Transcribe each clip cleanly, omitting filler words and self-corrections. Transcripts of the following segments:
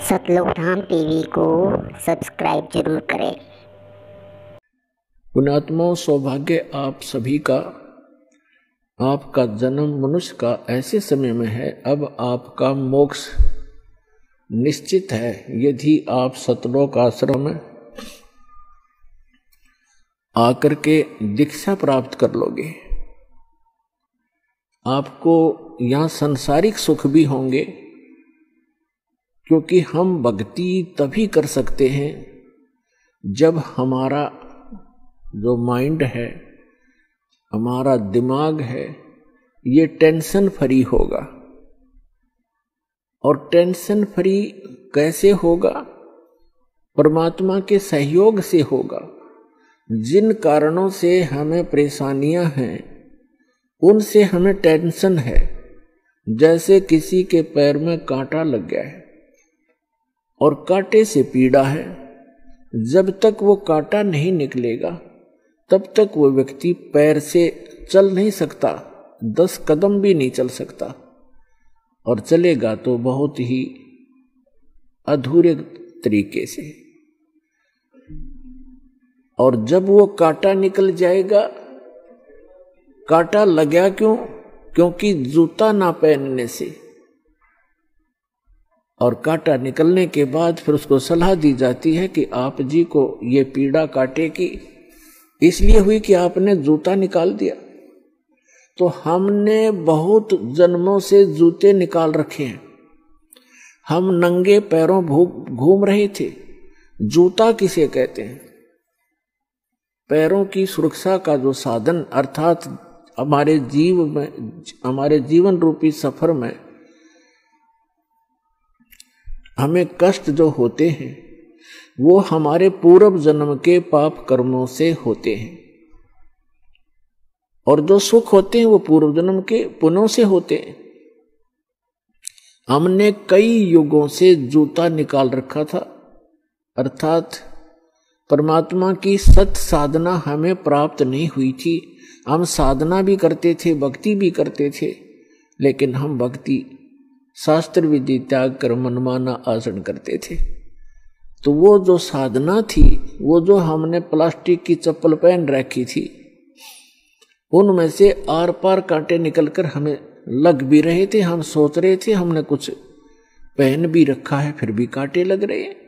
सतलोक धाम TV को subscribe जरूर करें। पुण्यात्माओं, सौभाग्य आप सभी का। आपका जन्म मनुष्य का ऐसे समय में है, अब आपका मोक्ष निश्चित है यदि आप सतलोक आश्रम में आकर के दीक्षा प्राप्त कर लोगे। आपको यहाँ सांसारिक सुख भी होंगे, क्योंकि हम भक्ति तभी कर सकते हैं जब हमारा जो माइंड है, हमारा दिमाग है, ये टेंशन फ्री होगा। और टेंशन फ्री कैसे होगा? परमात्मा के सहयोग से होगा। जिन कारणों से हमें परेशानियां हैं, उनसे हमें टेंशन है। जैसे किसी के पैर में कांटा लग गया है और कांटे से पीड़ा है, जब तक वो कांटा नहीं निकलेगा तब तक वो व्यक्ति पैर से चल नहीं सकता, 10 कदम भी नहीं चल सकता, और चलेगा तो बहुत ही अधूरे तरीके से। और जब वो कांटा निकल जाएगा, कांटा लगा क्यों? क्योंकि जूता ना पहनने से। और कांटा निकलने के बाद फिर उसको सलाह दी जाती है कि आप जी को ये पीड़ा कांटे की इसलिए हुई कि आपने जूता निकाल दिया। तो हमने बहुत जन्मों से जूते निकाल रखे हैं, हम नंगे पैरों घूम रहे थे। जूता किसे कहते हैं? पैरों की सुरक्षा का जो साधन, अर्थात हमारे जीवन रूपी सफर में हमें कष्ट जो होते हैं वो हमारे पूर्व जन्म के पाप कर्मों से होते हैं, और जो सुख होते हैं वो पूर्व जन्म के पुण्यों से होते हैं। हमने कई युगों से जूता निकाल रखा था, अर्थात परमात्मा की सत साधना हमें प्राप्त नहीं हुई थी। हम साधना भी करते थे, भक्ति भी करते थे, लेकिन हम भक्ति शास्त्र विधि त्याग कर मनमाना आचरण करते थे। तो वो जो साधना थी, वो जो हमने प्लास्टिक की चप्पल पहन रखी थी, उनमें से आर पार कांटे निकलकर हमें लग भी रहे थे। हम सोच रहे थे हमने कुछ पहन भी रखा है, फिर भी कांटे लग रहे हैं।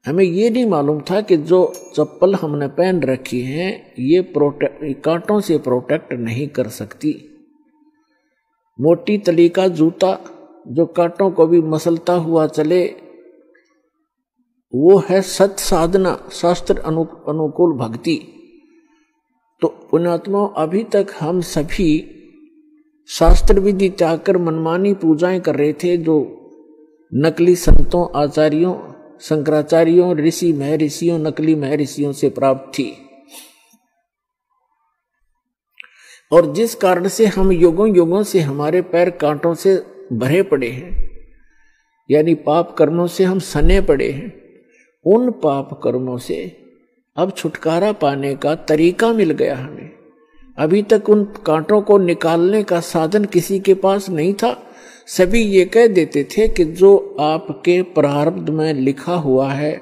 हमें ये नहीं मालूम था कि जो चप्पल हमने पहन रखी है ये कांटों से प्रोटेक्ट नहीं कर सकती। मोटी तली का जूता जो कांटों को भी मसलता हुआ चले, वो है सत साधना, शास्त्र अनुकूल भक्ति। तो पुण्यात्मा, अभी तक हम सभी शास्त्र विधि त्याग कर मनमानी पूजाएं कर रहे थे, जो नकली संतों, आचार्यों, शंकराचार्यों, ऋषि महर्षियों, नकली महर्षियों से प्राप्त थी। और जिस कारण से हम युगों युगों से हमारे पैर कांटों से भरे पड़े हैं, यानी पाप कर्मों से हम सने पड़े हैं। उन पाप कर्मों से अब छुटकारा पाने का तरीका मिल गया हमें। अभी तक उन कांटों को निकालने का साधन किसी के पास नहीं था। सभी ये कह देते थे कि जो आपके प्रारब्ध में लिखा हुआ है,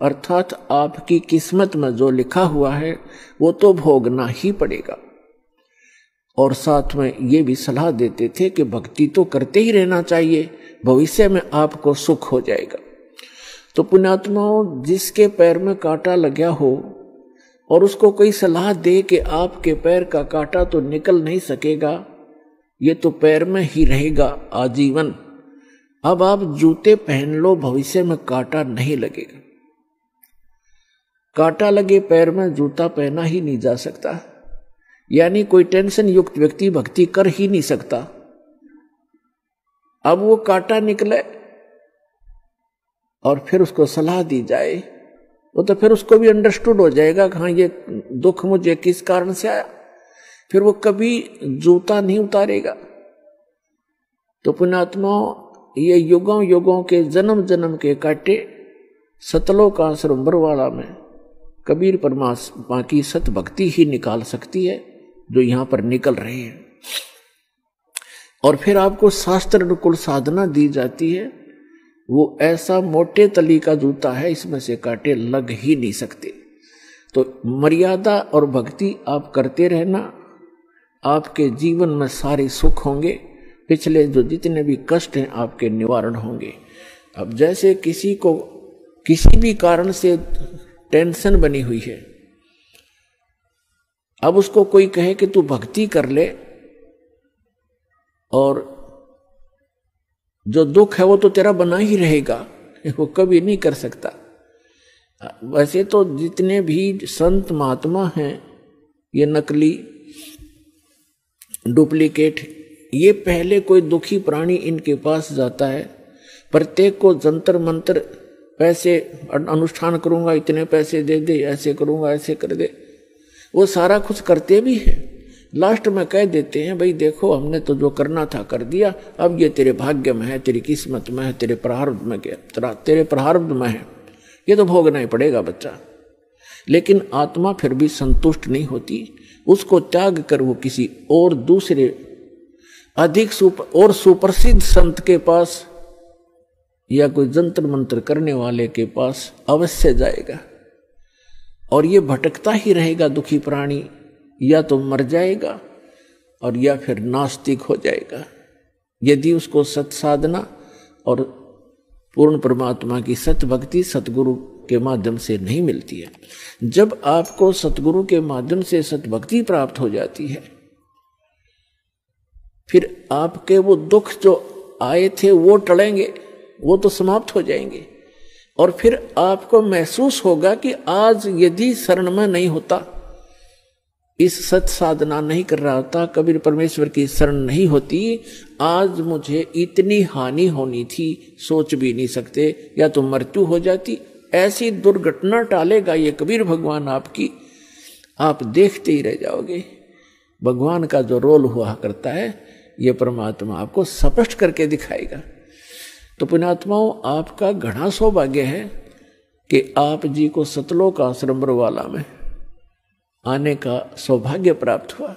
अर्थात आपकी किस्मत में जो लिखा हुआ है, वो तो भोगना ही पड़ेगा। और साथ में ये भी सलाह देते थे कि भक्ति तो करते ही रहना चाहिए, भविष्य में आपको सुख हो जाएगा। तो पुण्यात्माओं, जिसके पैर में कांटा लगा हो और उसको कोई सलाह दे कि आपके पैर का कांटा तो निकल नहीं सकेगा, ये तो पैर में ही रहेगा आजीवन। अब आप जूते पहन लो, भविष्य में कांटा नहीं लगेगा। कांटा लगे पैर में जूता पहना ही नहीं जा सकता, यानी कोई टेंशन युक्त व्यक्ति भक्ति कर ही नहीं सकता। अब वो कांटा निकले और फिर उसको सलाह दी जाए, वो तो फिर उसको भी अंडरस्टूड हो जाएगा कि हाँ, ये दुख मुझे किस कारण से आया। फिर वो कभी जूता नहीं उतारेगा। तो पुण्यात्माओं, ये युगों युगों के जन्म जन्म के कांटे सतलोक आश्रम बरवाला में कबीर परमात्मा की सत भक्ति ही निकाल सकती है, जो यहां पर निकल रहे हैं। और फिर आपको शास्त्र अनुकूल साधना दी जाती है, वो ऐसा मोटे तली का जूता है, इसमें से कांटे लग ही नहीं सकते। तो मर्यादा और भक्ति आप करते रहना, आपके जीवन में सारे सुख होंगे, पिछले जो जितने भी कष्ट हैं आपके निवारण होंगे। अब जैसे किसी को किसी भी कारण से टेंशन बनी हुई है, अब उसको कोई कहे कि तू भक्ति कर ले और जो दुख है वो तो तेरा बना ही रहेगा, वो कभी नहीं कर सकता। वैसे तो जितने भी संत महात्मा हैं ये नकली डुप्लीकेट, ये पहले कोई दुखी प्राणी इनके पास जाता है, प्रत्येक को जंतर मंत्र पैसे अनुष्ठान करूंगा इतने पैसे दे दे, ऐसे करूंगा ऐसे कर दे, वो सारा कुछ करते भी हैं। लास्ट में कह देते हैं भाई देखो हमने तो जो करना था कर दिया, अब ये तेरे भाग्य में है, तेरी किस्मत में है, तेरे प्रारब्ध में क्या, तेरे प्रारब्ध में है, ये तो भोगना ही पड़ेगा बच्चा। लेकिन आत्मा फिर भी संतुष्ट नहीं होती, उसको त्याग कर वो किसी और दूसरे अधिक सुप्रसिद्ध संत के पास या कोई जंतर मंत्र करने वाले के पास अवश्य जाएगा। और ये भटकता ही रहेगा दुखी प्राणी, या तो मर जाएगा और या फिर नास्तिक हो जाएगा, यदि उसको सत साधना और पूर्ण परमात्मा की सत भक्ति सतगुरु के माध्यम से नहीं मिलती है। जब आपको सतगुरु के माध्यम से सत भक्ति प्राप्त हो जाती है, फिर आपके वो दुख जो आए थे वो टलेंगे, वो तो समाप्त हो जाएंगे। और फिर आपको महसूस होगा कि आज यदि शरण में नहीं होता, इस सत साधना नहीं कर रहा होता, कबीर परमेश्वर की शरण नहीं होती, आज मुझे इतनी हानि होनी थी सोच भी नहीं सकते, या तो मृत्यु हो जाती। ऐसी दुर्घटना टालेगा ये कबीर भगवान आपकी, आप देखते ही रह जाओगे। भगवान का जो रोल हुआ करता है ये परमात्मा आपको स्पष्ट करके दिखाएगा। तो पुण्यात्माओं, आपका घना सौभाग्य है कि आप जी को सतलोक आश्रम बरवाला में आने का सौभाग्य प्राप्त हुआ।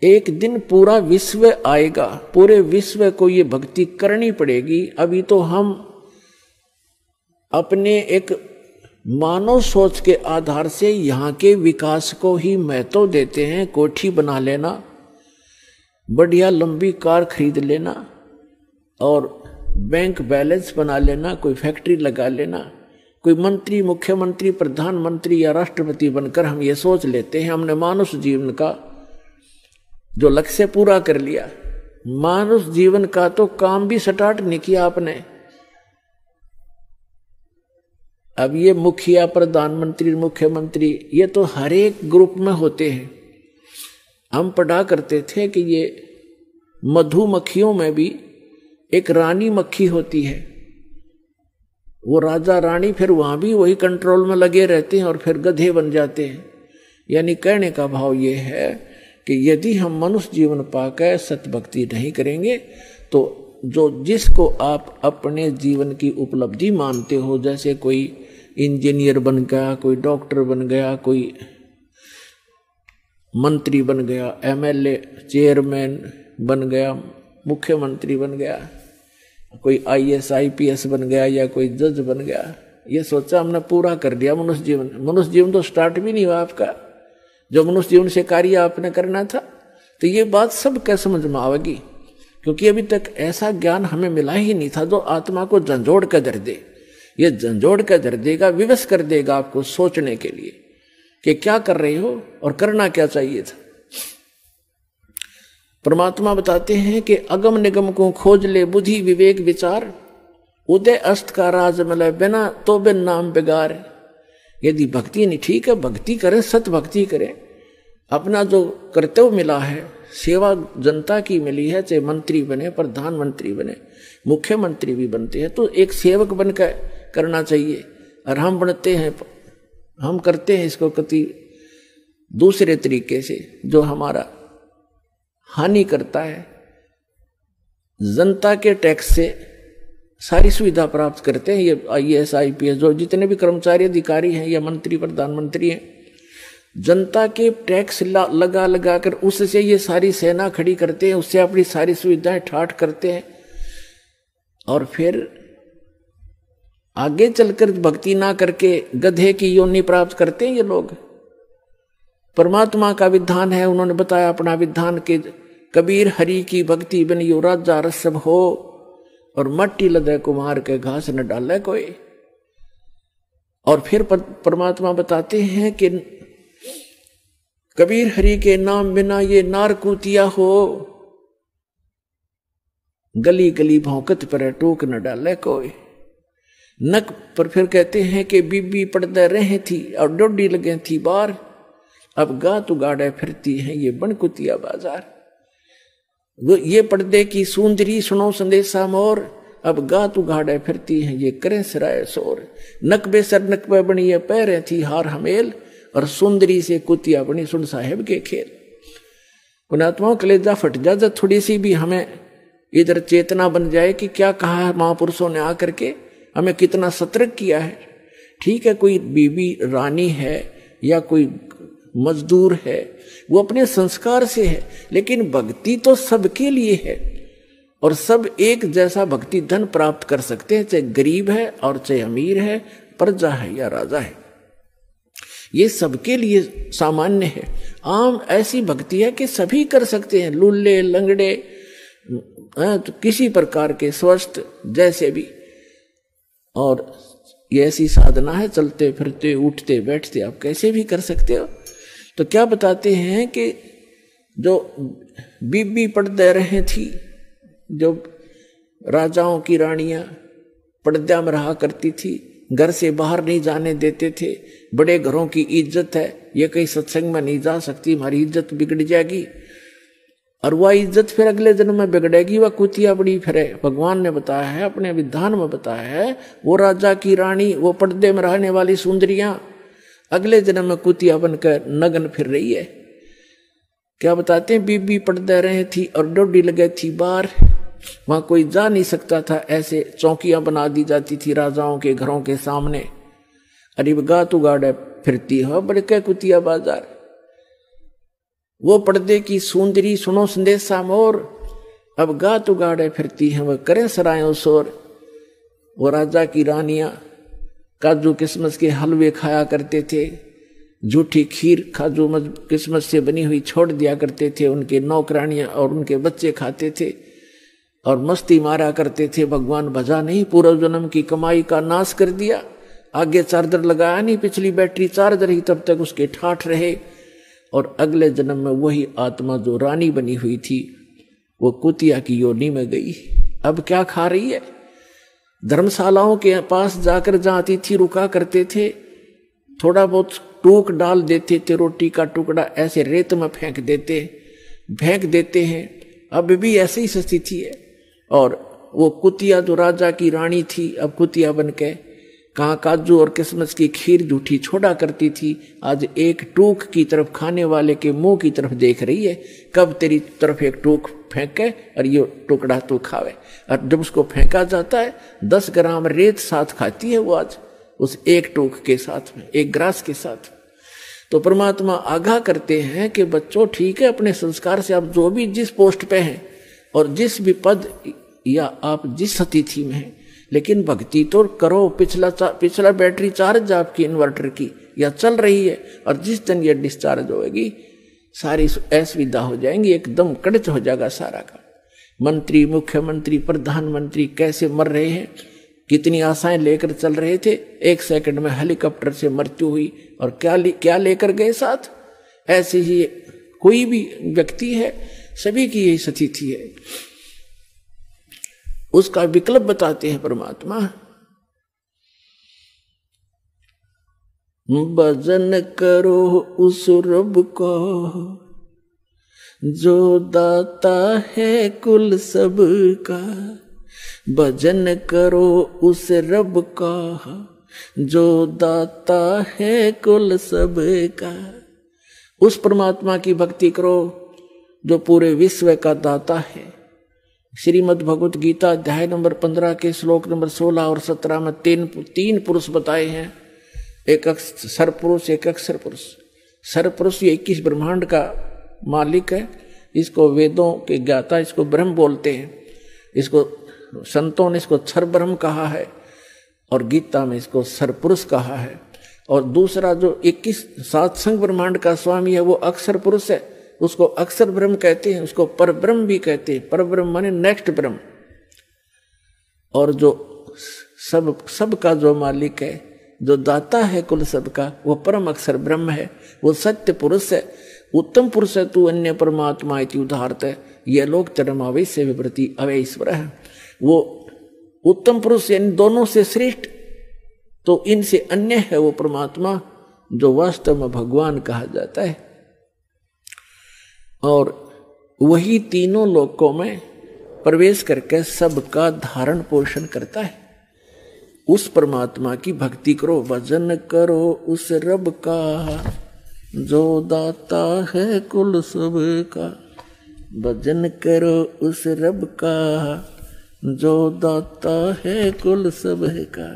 एक दिन पूरा विश्व आएगा, पूरे विश्व को ये भक्ति करनी पड़ेगी। अभी तो हम अपने एक मानव सोच के आधार से यहाँ के विकास को ही महत्व देते हैं। कोठी बना लेना, बढ़िया लंबी कार खरीद लेना और बैंक बैलेंस बना लेना, कोई फैक्ट्री लगा लेना, कोई मंत्री मुख्यमंत्री प्रधानमंत्री या राष्ट्रपति बनकर हम ये सोच लेते हैं हमने मानुष जीवन का जो लक्ष्य पूरा कर लिया। मानुष जीवन का तो काम भी स्टार्ट नहीं किया आपने। अब ये मुखिया प्रधानमंत्री मुख्यमंत्री ये तो हर एक ग्रुप में होते हैं। हम पढ़ा करते थे कि ये मधुमक्खियों में भी एक रानी मक्खी होती है, वो राजा रानी फिर वहां भी वही कंट्रोल में लगे रहते हैं और फिर गधे बन जाते हैं। यानी कहने का भाव ये है कि यदि हम मनुष्य जीवन पाकर सतभक्ति नहीं करेंगे तो जो जिसको आप अपने जीवन की उपलब्धि मानते हो, जैसे कोई इंजीनियर बन गया, कोई डॉक्टर बन गया, कोई मंत्री बन गया, एमएलए चेयरमैन बन गया, मुख्यमंत्री बन गया, कोई आईएएस आईपीएस बन गया या कोई जज बन गया, ये सोचा हमने पूरा कर दिया मनुष्य जीवन। मनुष्य जीवन तो स्टार्ट भी नहीं हुआ आपका, जो मनुष्य जीवन से कार्य आपने करना था। तो ये बात सब क्या समझ में आवेगी, क्योंकि अभी तक ऐसा ज्ञान हमें मिला ही नहीं था जो आत्मा को झंझोड़ कर धर दे। ये झंझोड़ कर धर देगा, विवश कर देगा आपको सोचने के लिए कि क्या कर रहे हो और करना क्या चाहिए था। परमात्मा बताते हैं कि अगम निगम को खोज ले बुद्धि विवेक विचार, उदय अस्त का राज मिले बिना तो बिन नाम बिगार। यदि भक्ति नहीं ठीक है, भक्ति करें, सत भक्ति करें, अपना जो कर्तव्य मिला है, सेवा जनता की मिली है, चाहे मंत्री बने, प्रधानमंत्री बने, मुख्यमंत्री भी बनते हैं, तो एक सेवक बनकर करना चाहिए। और हम बनते हैं, हम करते हैं इसको कति दूसरे तरीके से जो हमारा हानि करता है। जनता के टैक्स से सारी सुविधा प्राप्त करते हैं ये आईएएस आईपीएस जो जितने भी कर्मचारी अधिकारी हैं या मंत्री प्रधानमंत्री हैं, जनता के टैक्स लगा लगा कर उससे ये सारी सेना खड़ी करते हैं, उससे अपनी सारी सुविधाएं ठाठ करते हैं। और फिर आगे चलकर भक्ति ना करके गधे की योनि प्राप्त करते हैं ये लोग। परमात्मा का विधान है, उन्होंने बताया अपना विधान के कबीर हरि की भक्ति बिन यो राजा रसब हो, और मट्टी लदे कुमार के घास न डाले कोई। और फिर परमात्मा बताते हैं कि कबीर हरि के नाम बिना ये नारकूतिया हो, गली गली भौंकत पर टोक न डाले कोई। नक पर फिर कहते हैं कि बीबी पड़दे रहे थी और डोडी लगे थी बार, अब गात उगाड़े फिरती हैं ये बनकुतिया बाजार। ये पर्दे की सुंदरी सुनो संदेशा मोर, अब गात उगाड़े फिरती हैं ये करें सराय शोर। नकबे सर नकबे बनी ये पैरें थी हार हमेल, और सुंदरी से कुतिया बनी सुन साहेब के खेल। पुणात्माओं कलेजा फट जा जब थोड़ी सी भी हमें इधर चेतना बन जाए कि क्या कहा है महापुरुषों ने आकर के, हमें कितना सतर्क किया है। ठीक है, कोई बीबी रानी है या कोई मजदूर है, वो अपने संस्कार से है, लेकिन भक्ति तो सबके लिए है, और सब एक जैसा भक्ति धन प्राप्त कर सकते हैं, चाहे गरीब है और चाहे अमीर है, प्रजा है या राजा है, ये सबके लिए सामान्य है। आम ऐसी भक्ति है कि सभी कर सकते हैं, लूले लंगड़े तो किसी प्रकार के स्वस्थ जैसे भी। और ये ऐसी साधना है, चलते फिरते उठते बैठते आप कैसे भी कर सकते हो। तो क्या बताते हैं कि जो बीबी पर्दे रहे थी, जो राजाओं की रानियां पर्दा में रहा करती थी, घर से बाहर नहीं जाने देते थे, बड़े घरों की इज्जत है, ये कहीं सत्संग में नहीं जा सकती, हमारी इज्जत बिगड़ जाएगी, और वह इज्जत फिर अगले जन्म में बिगड़ेगी, वह कुतिया बड़ी फिरे। भगवान ने बताया है, अपने विधान में बताया है, वो राजा की रानी, वो पर्दे में रहने वाली सुंदरियां अगले जन्म में कुतिया बनकर नग्न फिर रही है। क्या बताते हैं, बीबी पर्दे रहे थी और डोडी लगे थी बार, वहां कोई जा नहीं सकता था, ऐसे चौकियां बना दी जाती थी राजाओं के घरों के सामने। अरे गात उगाड़े फिरती हो बड़के कुतिया बाजार। वो पर्दे की सुंदरी सुनो संदेशा मोर, अब गात उगाड़े फिरती हैं वह करें सरायों शोर। वो राजा की रानियां काजू किस्मस के हलवे खाया करते थे, झूठी खीर काजू किस्मत से बनी हुई छोड़ दिया करते थे, उनके नौकरानियां और उनके बच्चे खाते थे और मस्ती मारा करते थे। भगवान भजा नहीं, पूर्व जन्म की कमाई का नाश कर दिया, आगे चार्जर लगाया नहीं, पिछली बैटरी चार्जर ही तब तक उसके ठाठ रहे, और अगले जन्म में वही आत्मा जो रानी बनी हुई थी वो कुतिया की योनि में गई। अब क्या खा रही है? धर्मशालाओं के पास जाकर जहाँ अतिथि रुका करते थे, थोड़ा बहुत टूक डाल देते थे, रोटी का टुकड़ा ऐसे रेत में फेंक देते हैं। अब भी ऐसी ही स्थिति है। और वो कुतिया जो राजा की रानी थी, अब कुतिया बन के कहाँ काजू और किस्मत की खीर झूठी छोड़ा करती थी, आज एक टूक की तरफ खाने वाले के मुंह की तरफ देख रही है, कब तेरी तरफ एक टूक फेंके और ये टुकड़ा तू खावे। और जब उसको फेंका जाता है 10 ग्राम रेत साथ खाती है वो, आज उस एक टूक के साथ में, एक ग्रास के साथ। तो परमात्मा आगाह करते हैं कि बच्चों ठीक है, अपने संस्कार से आप जो भी जिस पोस्ट पे हैं और जिस भी पद या आप जिस स्थिति में हैं, लेकिन भक्ति तो करो। पिछला बैटरी चार्ज आपकी इन्वर्टर की या चल रही है, और जिस दिन ये डिस्चार्ज होगी सारी असुविधा हो जाएंगी, एकदम कड़च हो जाएगा सारा का। मंत्री, मुख्यमंत्री, प्रधानमंत्री कैसे मर रहे हैं, कितनी आशाएं लेकर चल रहे थे, 1 सेकंड में हेलीकॉप्टर से मृत्यु हुई, और क्या लेकर गए साथ। ऐसे ही कोई भी व्यक्ति है, सभी की यही स्थिति है। उसका विकल्प बताते हैं परमात्मा, भजन करो उस रब को जो दाता है कुल सब का। भजन करो उस रब का जो दाता है कुल सब का। उस परमात्मा की भक्ति करो जो पूरे विश्व का दाता है। श्रीमद् भगवत गीता अध्याय नंबर 15 के श्लोक नंबर 16 और 17 में तीन पुरुष बताए हैं, एक सरपुरुष, एक अक्षर पुरुष। सरपुरुष ये 21 ब्रह्मांड का मालिक है, इसको वेदों के ज्ञाता, इसको ब्रह्म बोलते हैं, इसको संतों ने इसको क्षर ब्रह्म कहा है। और गीता में इसको सरपुरुष कहा है। और दूसरा जो 21 सातसंग ब्रह्मांड का स्वामी है वो अक्षर पुरुष है, उसको अक्षर ब्रह्म कहते हैं, उसको पर ब्रह्म भी कहते हैं। पर ब्रह्म माने नेक्स्ट ब्रह्म। और जो सब का जो मालिक है, जो दाता है कुल सब का, वो परम अक्षर ब्रह्म है, वो सत्य पुरुष है। उत्तम पुरुष है तू अन्य परमात्मा इति उदाहरत है, यह लोग चरमावेश विवृति अवैश्वर है। वो उत्तम पुरुष यानी दोनों से श्रेष्ठ, तो इनसे अन्य है वो परमात्मा जो वास्तव में भगवान कहा जाता है। और वही तीनों लोकों में प्रवेश करके सबका धारण पोषण करता है। उस परमात्मा की भक्ति करो, भजन करो उस रब का जो दाता है कुल सबका। भजन करो उस रब का जो दाता है कुल सबका।